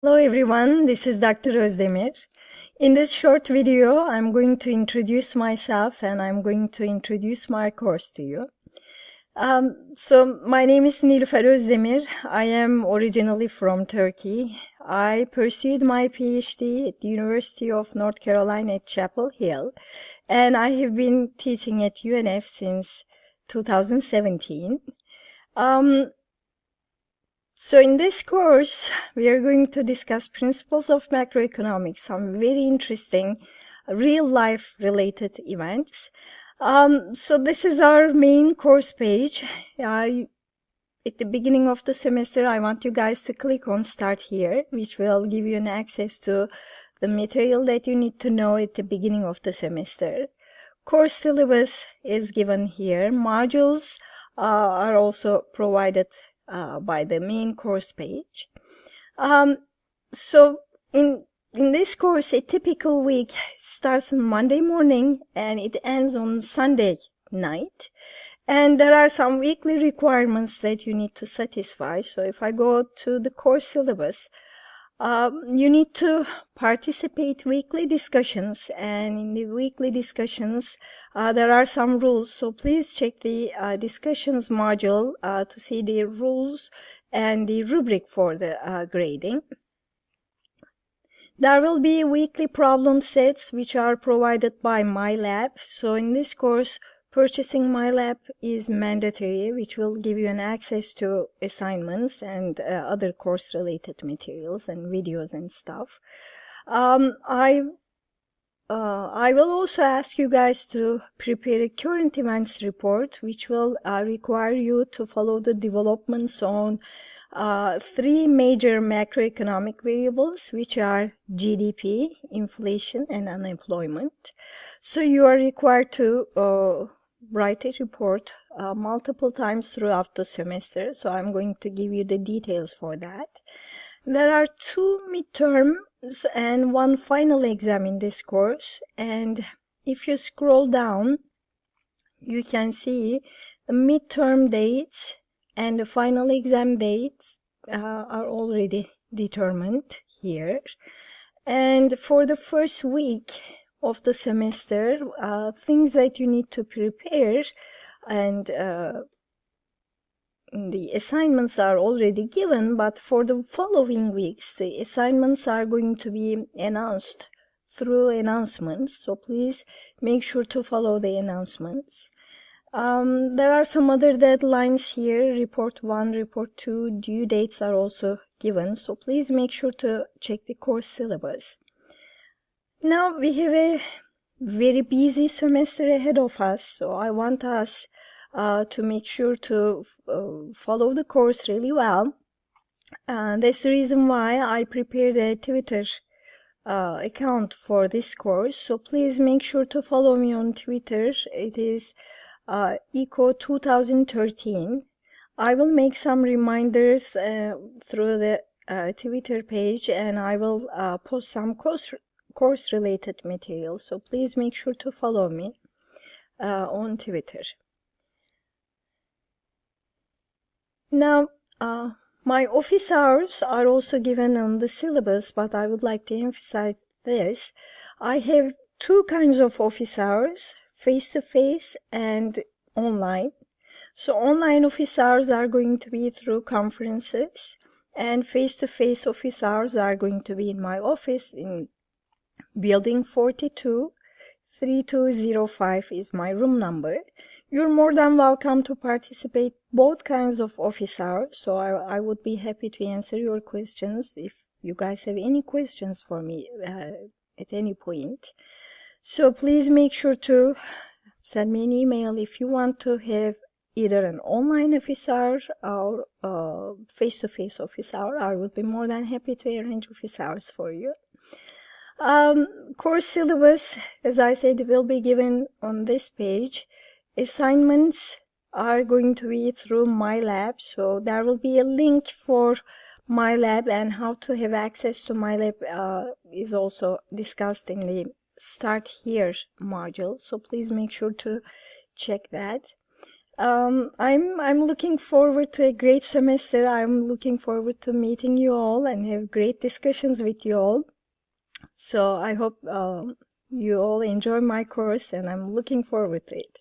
Hello everyone, this is Dr. Özdemir. In this short video, I'm going to introduce myself and I'm going to introduce my course to you. My name is Nilüfer Özdemir. I am originally from Turkey. I pursued my PhD at the University of North Carolina at Chapel Hill, and I have been teaching at UNF since 2017. So in this course, we are going to discuss principles of macroeconomics, some very interesting real-life related events. So this is our main course page. At the beginning of the semester, I want you guys to click on Start Here, which will give you an access to the material that you need to know at the beginning of the semester. Course syllabus is given here. Modules are also provided by the main course page. So in this course, a typical week starts on Monday morning and it ends on Sunday night. And there are some weekly requirements that you need to satisfy. So if I go to the course syllabus, you need to participate weekly discussions, and in the weekly discussions there are some rules, so please check the discussions module to see the rules and the rubric for the grading. There will be weekly problem sets which are provided by MyLab. So in this course, purchasing MyLab is mandatory, which will give you an access to assignments and other course-related materials and videos and stuff. I will also ask you guys to prepare a current events report, which will require you to follow the developments on three major macroeconomic variables, which are GDP, inflation, and unemployment. So you are required to write a report multiple times throughout the semester. So I'm going to give you the details for that. There are 2 midterms and 1 final exam in this course. And if you scroll down, you can see the midterm dates and the final exam dates are already determined here. And for the first week of the semester, things that you need to prepare, and the assignments are already given, but for the following weeks, the assignments are going to be announced through announcements, so please make sure to follow the announcements. There are some other deadlines here. Report 1, report 2, due dates are also given, so please make sure to check the course syllabus. Now we have a very busy semester ahead of us, so I want us to make sure to follow the course really well. That's the reason why I prepared a Twitter account for this course, so please make sure to follow me on Twitter. It is ECO2013. I will make some reminders through the Twitter page, and I will post some course related material, so please make sure to follow me on Twitter. Now my office hours are also given on the syllabus, but I would like to emphasize this. I have 2 kinds of office hours, face-to-face and online. So online office hours are going to be through conferences, and face-to-face office hours are going to be in my office in Building 42, 3205 is my room number. You're more than welcome to participate both kinds of office hours, so I would be happy to answer your questions if you guys have any questions for me at any point. So please make sure to send me an email if you want to have either an online office hour or face-to-face office hour. I would be more than happy to arrange office hours for you. Course syllabus, as I said, will be given on this page. Assignments are going to be through MyLab, so there will be a link for MyLab, and how to have access to MyLab is also discussed in the Start Here module, so please make sure to check that. I'm looking forward to a great semester. I'm looking forward to meeting you all and have great discussions with you all. So I hope you all enjoy my course, and I'm looking forward to it.